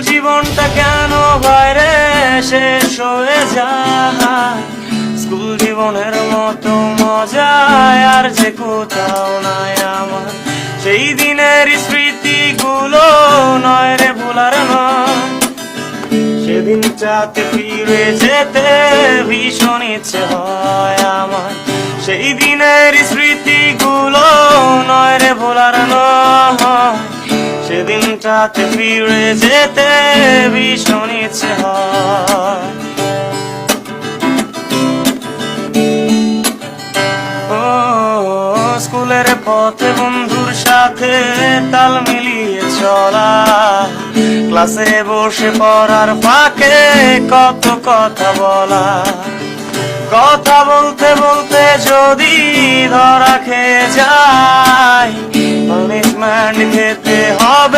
জীবনটা কেন বাইরে শেষ হয়ে যায়, স্কুল জীবনের মতো মজায় আর যে কোথাও নাই আমার। সেই দিনের স্মৃতিগুলো নয় রে ভোলার নয়, সেদিনটাতে ফিরে যেতে ভীষণ ইচ্ছে হয় আমার। সেই দিনের স্মৃতিগুলো নয় রে ভোলার নয়, সেদিনটাতে ফিরে যেতে ভীষণ ইচ্ছে হয়। ও স্কুলের পথে বন্ধুর সাথে তাল মিলিয়ে চলা, ক্লাসে বসে পড়ার ফাঁকে কত কথা বলা, কথা বলতে বলতে যদি ধরা খেয়ে যায়, পানিশমেন্ট খেতে হবে।